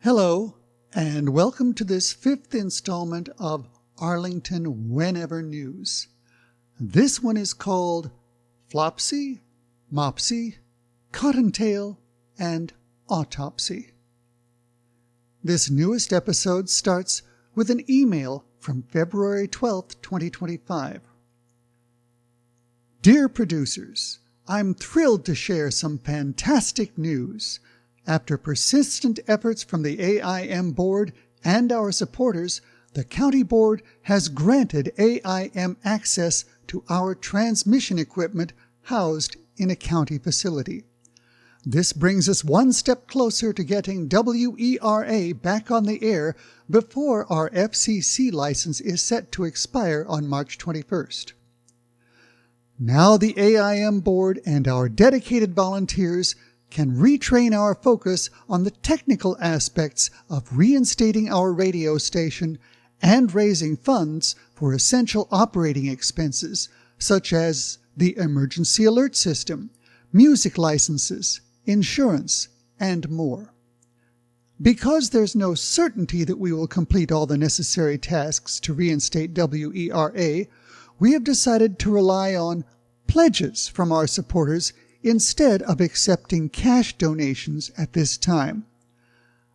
Hello, and welcome to this fifth installment of Arlington Whenever News. This one is called Flopsy, Mopsy, Cottontail, and Autopsy. This newest episode starts with an email from February 12th, 2025. Dear producers, I'm thrilled to share some fantastic news. After persistent efforts from the AIM board and our supporters, the county board has granted AIM access to our transmission equipment housed in a county facility. This brings us one step closer to getting WERA back on the air before our FCC license is set to expire on March 21st. Now the AIM board and our dedicated volunteers can retrain our focus on the technical aspects of reinstating our radio station and raising funds for essential operating expenses such as the emergency alert system, music licenses, insurance, and more. Because there's no certainty that we will complete all the necessary tasks to reinstate WERA, we have decided to rely on pledges from our supporters instead of accepting cash donations at this time.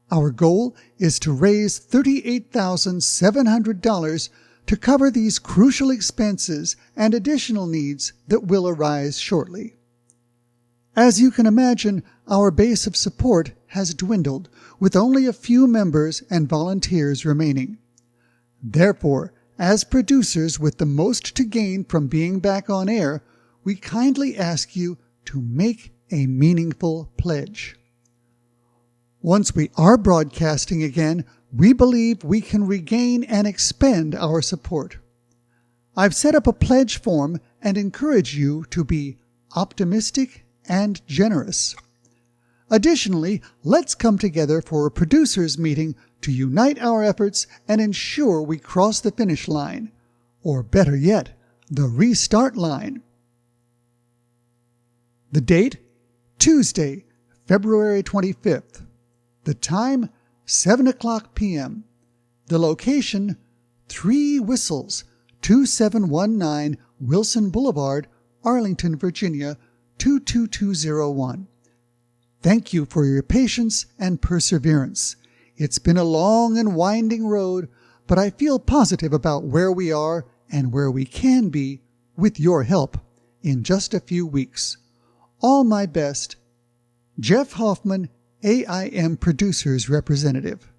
Our goal is to raise $38,700 to cover these crucial expenses and additional needs that will arise shortly. As you can imagine, our base of support has dwindled, with only a few members and volunteers remaining. Therefore, as producers with the most to gain from being back on air, we kindly ask you to make a meaningful pledge. Once we are broadcasting again, we believe we can regain and expand our support. I've set up a pledge form and encourage you to be optimistic and generous. Additionally, let's come together for a producers meeting to unite our efforts and ensure we cross the finish line, or better yet, the restart line. The date, Tuesday, February 25th. The time, 7:00 p.m. The location, 3 Whistles, 2719 Wilson Boulevard, Arlington, Virginia, 22201. Thank you for your patience and perseverance. It's been a long and winding road, but I feel positive about where we are and where we can be, with your help, in just a few weeks. All my best, Jeff Hoffman, AIM Producers Representative.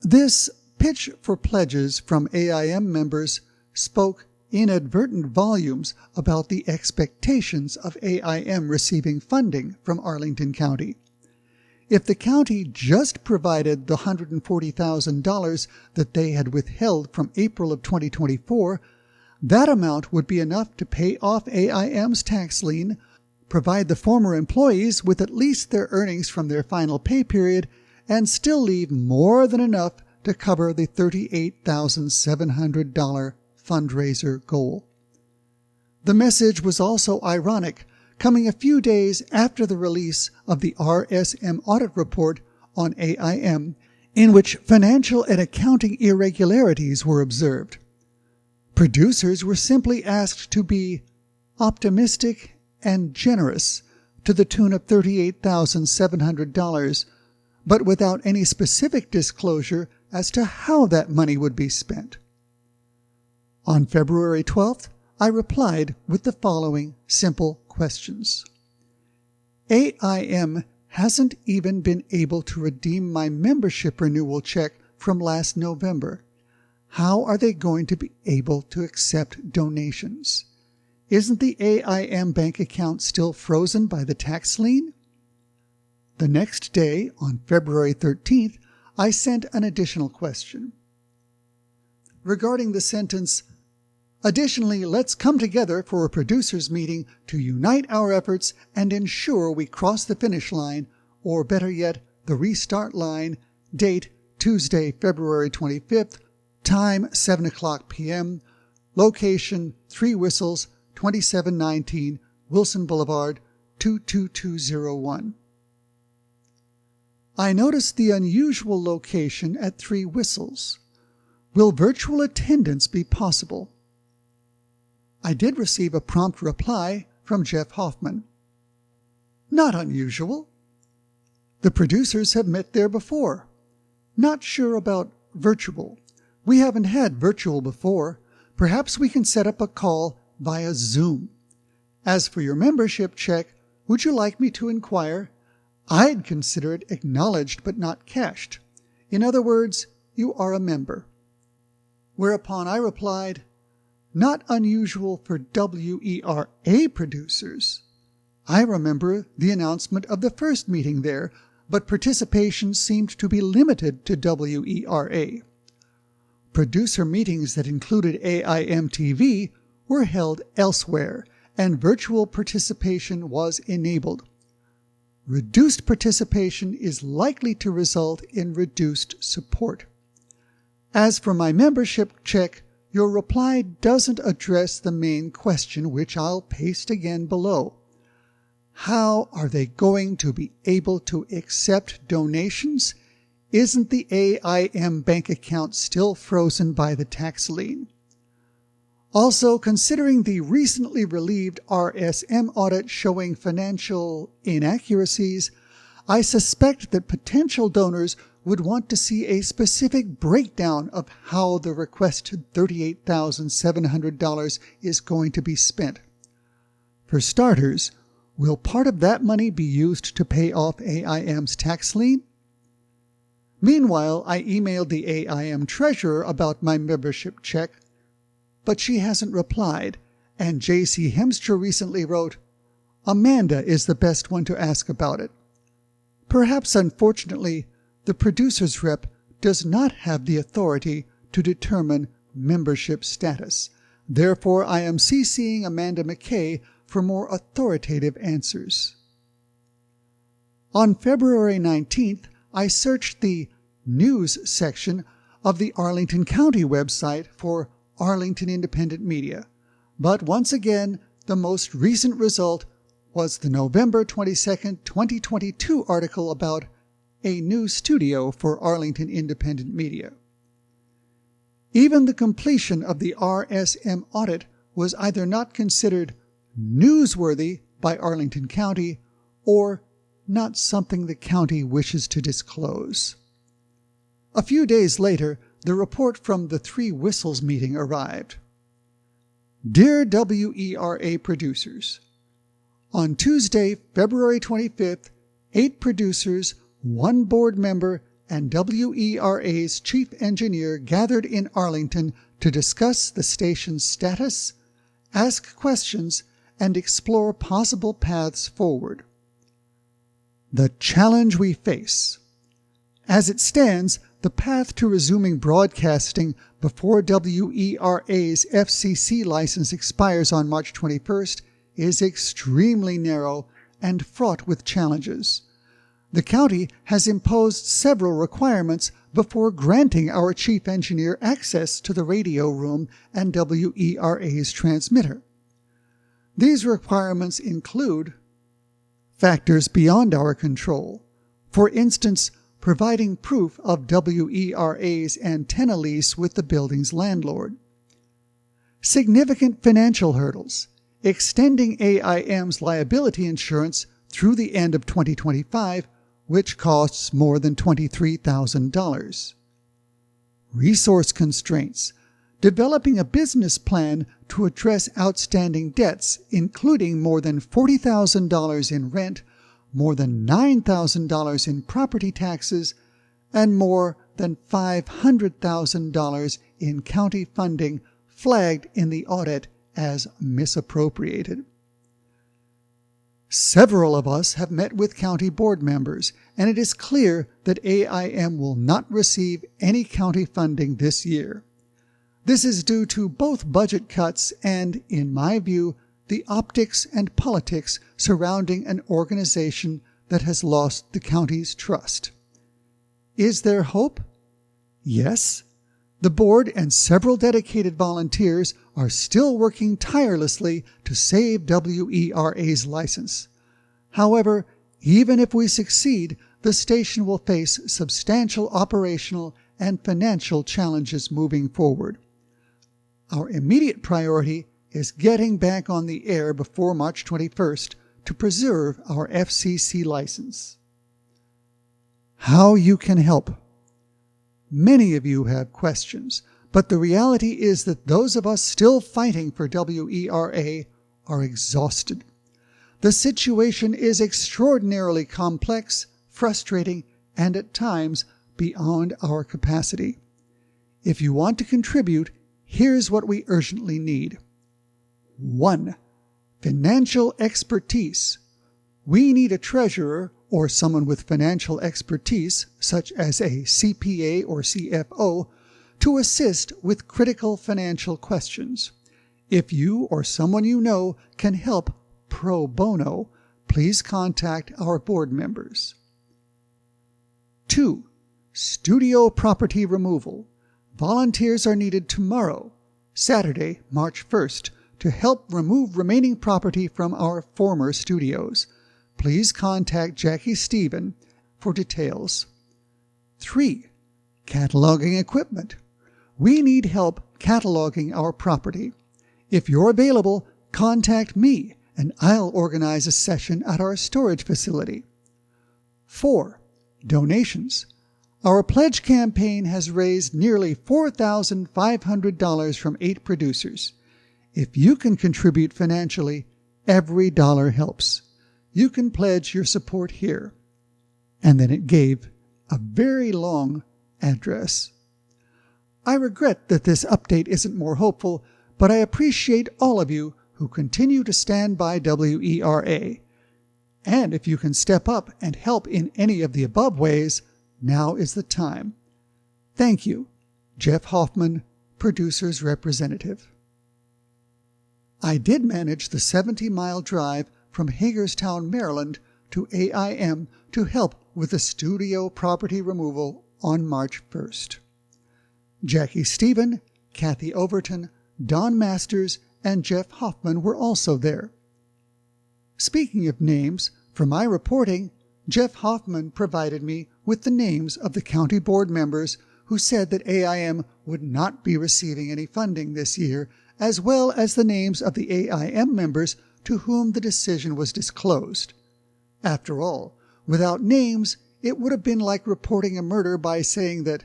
This pitch for pledges from AIM members spoke inadvertent volumes about the expectations of AIM receiving funding from Arlington County. If the county just provided the $140,000 that they had withheld from April of 2024, that amount would be enough to pay off AIM's tax lien, provide the former employees with at least their earnings from their final pay period, and still leave more than enough to cover the $38,700 fundraiser goal. The message was also ironic, coming a few days after the release of the RSM audit report on AIM, in which financial and accounting irregularities were observed. Producers were simply asked to be optimistic and generous to the tune of $38,700, but without any specific disclosure as to how that money would be spent. On February 12th, I replied with the following simple questions. AIM hasn't even been able to redeem my membership renewal check from last November. How are they going to be able to accept donations? Isn't the AIM bank account still frozen by the tax lien? The next day, on February 13th, I sent an additional question. Regarding the sentence, "Additionally, let's come together for a producers meeting to unite our efforts and ensure we cross the finish line, or better yet, the restart line, date Tuesday, February 25th, time 7:00 p.m., location 3 Whistles, 2719 Wilson Boulevard, 22201. I noticed the unusual location at Three Whistles. Will virtual attendance be possible? I did receive a prompt reply from Jeff Hoffman. Not unusual. The producers have met there before. Not sure about virtual. We haven't had virtual before. Perhaps we can set up a call via Zoom. As for your membership check, would you like me to inquire? I'd consider it acknowledged but not cashed. In other words, you are a member. Whereupon I replied, not unusual for WERA producers. I remember the announcement of the first meeting there, but participation seemed to be limited to WERA. Producer meetings that included AIM-TV were held elsewhere, and virtual participation was enabled. Reduced participation is likely to result in reduced support. As for my membership check, your reply doesn't address the main question, which I'll paste again below. How are they going to be able to accept donations? Isn't the AIM bank account still frozen by the tax lien? Also, considering the recently relieved RSM audit showing financial inaccuracies, I suspect that potential donors would want to see a specific breakdown of how the requested $38,700 is going to be spent. For starters, will part of that money be used to pay off AIM's tax lien? Meanwhile, I emailed the AIM treasurer about my membership check, but she hasn't replied, and J.C. Hemstra recently wrote, Amanda is the best one to ask about it. Perhaps, unfortunately, the producer's rep does not have the authority to determine membership status. Therefore, I am CCing Amanda McKay for more authoritative answers. On February 19th, I searched the news section of the Arlington County website for Arlington Independent Media. But once again, the most recent result was the November 22, 2022 article about a new studio for Arlington Independent Media. Even the completion of the RSM audit was either not considered newsworthy by Arlington County or not something the county wishes to disclose. A few days later, the report from the Three Whistles meeting arrived. Dear WERA producers, on Tuesday, February 25th, 8 producers, 1 board member, and WERA's chief engineer gathered in Arlington to discuss the station's status, ask questions, and explore possible paths forward. The challenge we face. As it stands, the path to resuming broadcasting before WERA's FCC license expires on March 21st is extremely narrow and fraught with challenges. The county has imposed several requirements before granting our chief engineer access to the radio room and WERA's transmitter. These requirements include factors beyond our control. For instance, providing proof of WERA's antenna lease with the building's landlord. Significant financial hurdles, extending AIM's liability insurance through the end of 2025, which costs more than $23,000. Resource constraints, developing a business plan to address outstanding debts, including more than $40,000 in rent, more than $9,000 in property taxes, and more than $500,000 in county funding flagged in the audit as misappropriated. Several of us have met with county board members, and it is clear that AIM will not receive any county funding this year. This is due to both budget cuts and, in my view, the optics and politics surrounding an organization that has lost the county's trust. Is there hope? Yes. The board and several dedicated volunteers are still working tirelessly to save WERA's license. However, even if we succeed, the station will face substantial operational and financial challenges moving forward. Our immediate priority is getting back on the air before March 21st to preserve our FCC license. How you can help. Many of you have questions, but the reality is that those of us still fighting for WERA are exhausted. The situation is extraordinarily complex, frustrating, and at times beyond our capacity. If you want to contribute, here's what we urgently need. 1. Financial expertise. We need a treasurer or someone with financial expertise, such as a CPA or CFO, to assist with critical financial questions. If you or someone you know can help pro bono, please contact our board members. 2. Studio property removal. Volunteers are needed tomorrow, Saturday, March 1st, to help remove remaining property from our former studios. Please contact Jackie Stephen for details. 3. Cataloging equipment. We need help cataloging our property. If you're available, contact me and I'll organize a session at our storage facility. 4. Donations. Our pledge campaign has raised nearly $4,500 from 8 producers. If you can contribute financially, every dollar helps. You can pledge your support here. And then it gave a very long address. I regret that this update isn't more hopeful, but I appreciate all of you who continue to stand by WERA. And if you can step up and help in any of the above ways, now is the time. Thank you, Jeff Hoffman, Producer's Representative. I did manage the 70-mile drive from Hagerstown, Maryland to AIM to help with the studio property removal on March 1st. Jackie Stephen, Kathy Overton, Don Masters, and Jeff Hoffman were also there. Speaking of names, for my reporting, Jeff Hoffman provided me with the names of the county board members who said that AIM would not be receiving any funding this year, as well as the names of the AIM members to whom the decision was disclosed. After all, without names, it would have been like reporting a murder by saying that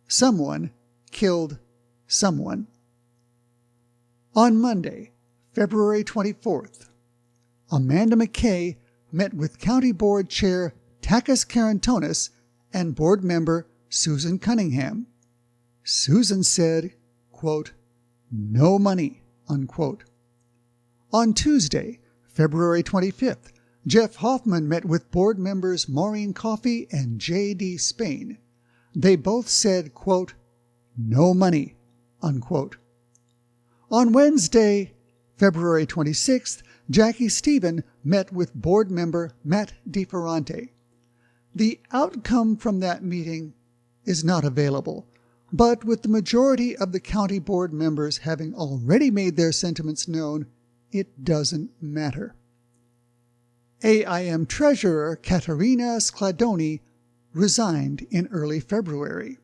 someone killed someone. On Monday, February 24th, Amanda McKay met with County Board Chair Takis Karantonis and Board Member Susan Cunningham. Susan said, quote, "No money," unquote. On Tuesday, February 25th, Jeff Hoffman met with board members Maureen Coffey and J.D. Spain. They both said, quote, "No money," unquote. On Wednesday, February 26th, Jackie Stephen met with board member Matt DiFerrante. The outcome from that meeting is not available, but with the majority of the county board members having already made their sentiments known, it doesn't matter. AIM Treasurer Katerina Skladoni resigned in early February.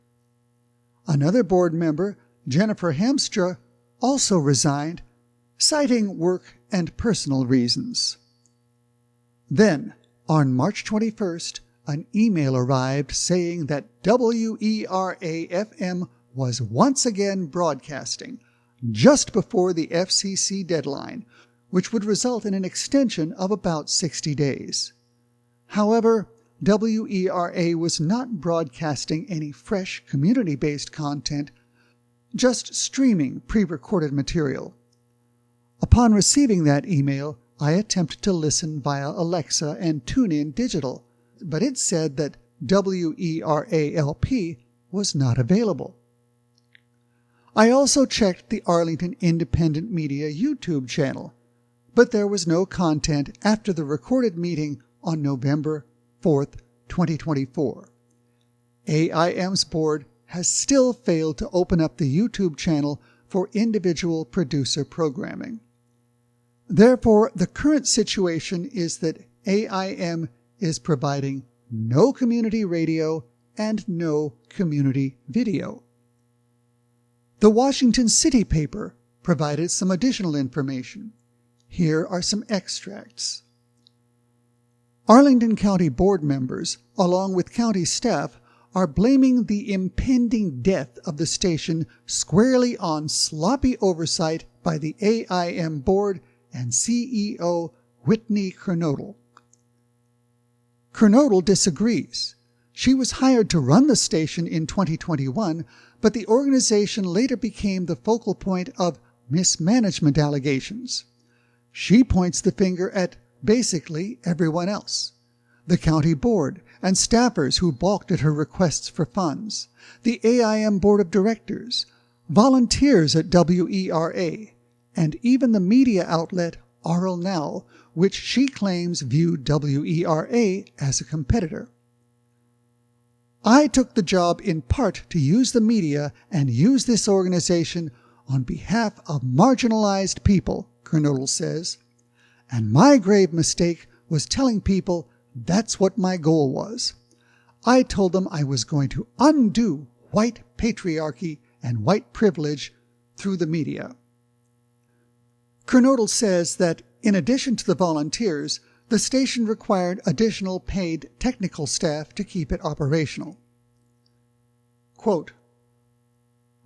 Another board member, Jennifer Hamstra, also resigned, citing work and personal reasons. Then, on March 21st, an email arrived saying that WERA-FM was once again broadcasting just before the FCC deadline, which would result in an extension of about 60 days. However, WERA was not broadcasting any fresh community-based content, just streaming pre-recorded material. Upon receiving that email, I attempted to listen via Alexa and TuneIn Digital, but it said that WERA-LP was not available. I also checked the Arlington Independent Media YouTube channel, but there was no content after the recorded meeting on November 4th, 2024. AIM's board has still failed to open up the YouTube channel for individual producer programming. Therefore, the current situation is that AIM is providing no community radio, and no community video. The Washington City paper provided some additional information. Here are some extracts. Arlington County board members, along with county staff, are blaming the impending death of the station squarely on sloppy oversight by the AIM board and CEO Whitney Kernodle. Kernodle disagrees. She was hired to run the station in 2021, but the organization later became the focal point of mismanagement allegations. She points the finger at basically everyone else: the county board and staffers who balked at her requests for funds, the AIM board of directors, volunteers at WERA, and even the media outlet Arl Now, which she claims viewed WERA as a competitor. I took the job in part to use the media and use this organization on behalf of marginalized people, Kernodle says, and my grave mistake was telling people that's what my goal was. I told them I was going to undo white patriarchy and white privilege through the media. Kernodle says that in addition to the volunteers, the station required additional paid technical staff to keep it operational. Quote,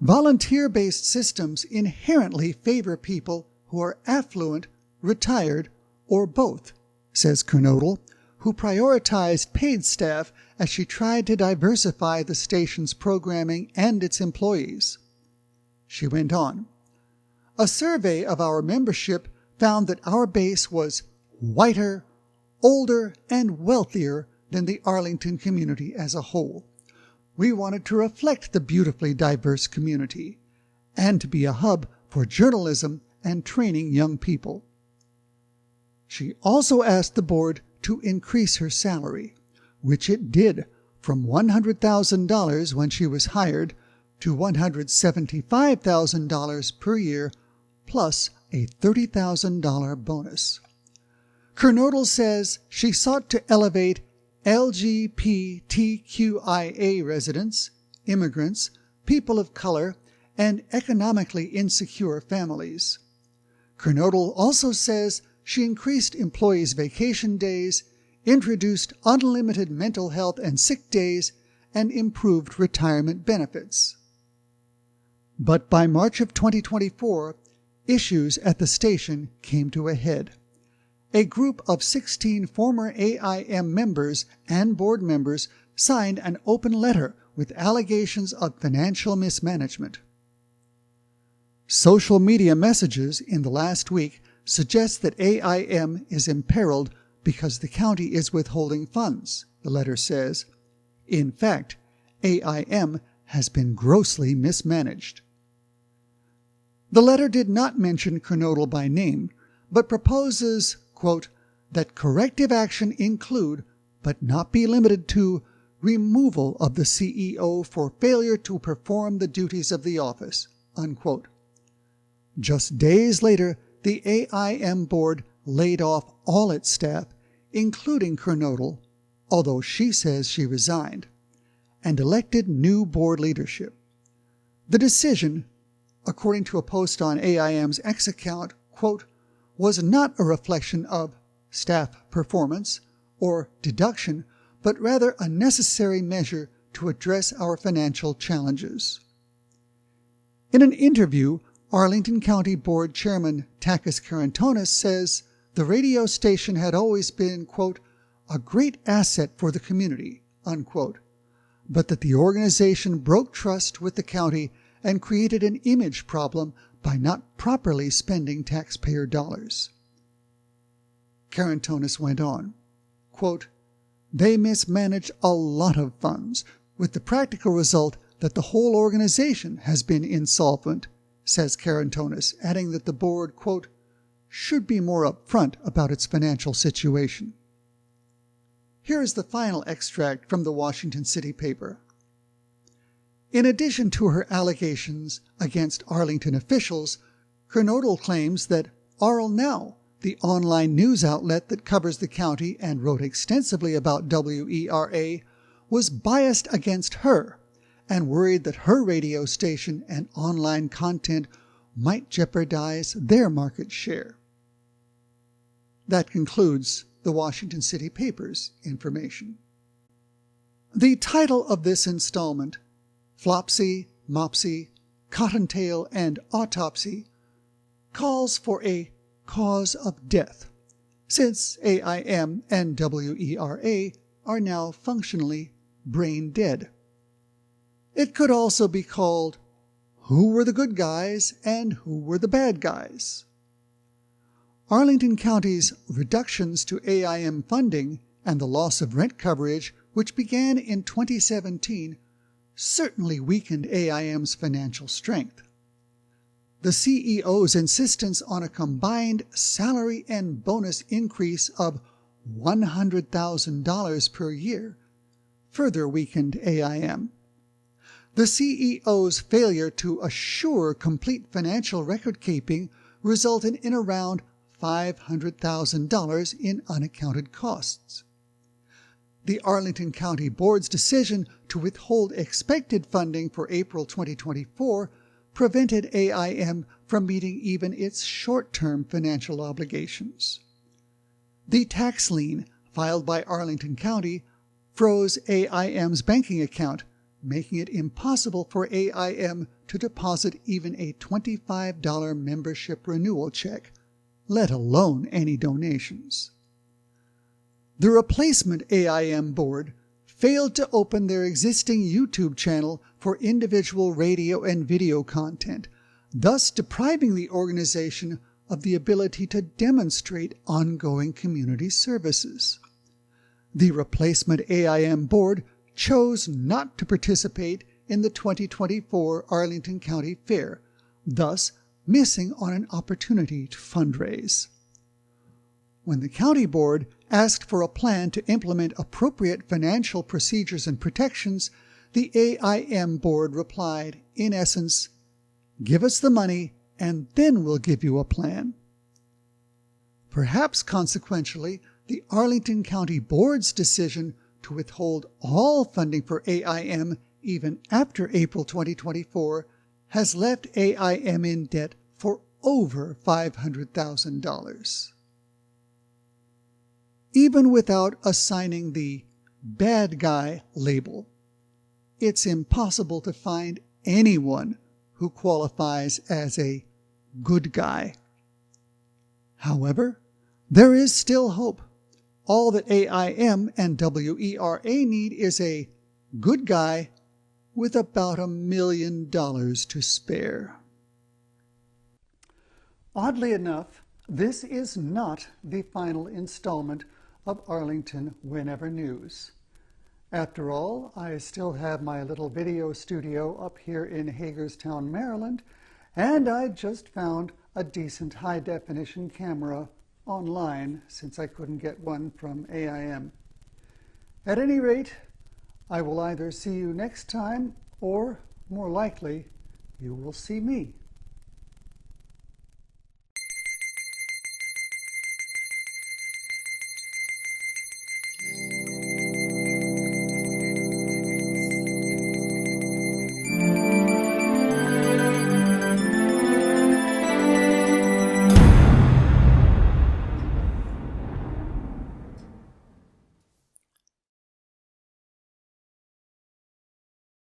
volunteer-based systems inherently favor people who are affluent, retired, or both, says Kernodle, who prioritized paid staff as she tried to diversify the station's programming and its employees. She went on, a survey of our membership found that our base was whiter, older, and wealthier than the Arlington community as a whole. We wanted to reflect the beautifully diverse community and to be a hub for journalism and training young people. She also asked the board to increase her salary, which it did from $100,000 when she was hired to $175,000 per year plus a $30,000 bonus. Kernodle says she sought to elevate LGBTQIA residents, immigrants, people of color, and economically insecure families. Kernodle also says she increased employees' vacation days, introduced unlimited mental health and sick days, and improved retirement benefits. But by March of 2024, issues at the station came to a head. A group of 16 former AIM members and board members signed an open letter with allegations of financial mismanagement. Social media messages in the last week suggest that AIM is imperiled because the county is withholding funds, the letter says. In fact, AIM has been grossly mismanaged. The letter did not mention Kernodle by name, but proposes, quote, that corrective action include, but not be limited to, removal of the CEO for failure to perform the duties of the office, unquote. Just days later, the AIM board laid off all its staff, including Kernodle, although she says she resigned, and elected new board leadership. The decision, according to a post on AIM's X account, quote, was not a reflection of staff performance or deduction, but rather a necessary measure to address our financial challenges. In an interview, Arlington County Board Chairman Takis Karantonis says the radio station had always been, quote, a great asset for the community, unquote, but that the organization broke trust with the county and created an image problem by not properly spending taxpayer dollars. Karantonis went on, quote, they mismanage a lot of funds, with the practical result that the whole organization has been insolvent, says Karantonis, adding that the board, quote, should be more upfront about its financial situation. Here is the final extract from the Washington City paper. In addition to her allegations against Arlington officials, Kernodle claims that Arl Now the online news outlet that covers the county and wrote extensively about WERA, was biased against her and worried that her radio station and online content might jeopardize their market share. That concludes the Washington City Paper's information. The title of this installment, Flopsy, Mopsy, Cottontail, and Autopsy, calls for a cause of death, since AIM and WERA are now functionally brain dead. It could also be called Who Were the Good Guys and Who Were the Bad Guys? Arlington County's reductions to AIM funding and the loss of rent coverage, which began in 2017, certainly weakened AIM's financial strength. The CEO's insistence on a combined salary and bonus increase of $100,000 per year further weakened AIM. The CEO's failure to assure complete financial record-keeping resulted in around $500,000 in unaccounted costs. The Arlington County Board's decision to withhold expected funding for April 2024 prevented AIM from meeting even its short-term financial obligations. The tax lien filed by Arlington County froze AIM's banking account, making it impossible for AIM to deposit even a $25 membership renewal check, let alone any donations. The replacement AIM board failed to open their existing YouTube channel for individual radio and video content, thus depriving the organization of the ability to demonstrate ongoing community services. The replacement AIM board chose not to participate in the 2024 Arlington County Fair, thus missing on an opportunity to fundraise. When the county board asked for a plan to implement appropriate financial procedures and protections, the AIM board replied, in essence, "Give us the money and then we'll give you a plan." Perhaps consequentially, the Arlington County Board's decision to withhold all funding for AIM even after April 2024 has left AIM in debt for over $500,000. Even without assigning the bad guy label, it's impossible to find anyone who qualifies as a good guy. However, there is still hope. All that AIM and WERA need is a good guy with about $1 million to spare. Oddly enough, this is not the final installment of Arlington Whenever News. After all, I still have my little video studio up here in Hagerstown, Maryland, and I just found a decent high-definition camera online since I couldn't get one from AIM. At any rate, I will either see you next time or, more likely, you will see me.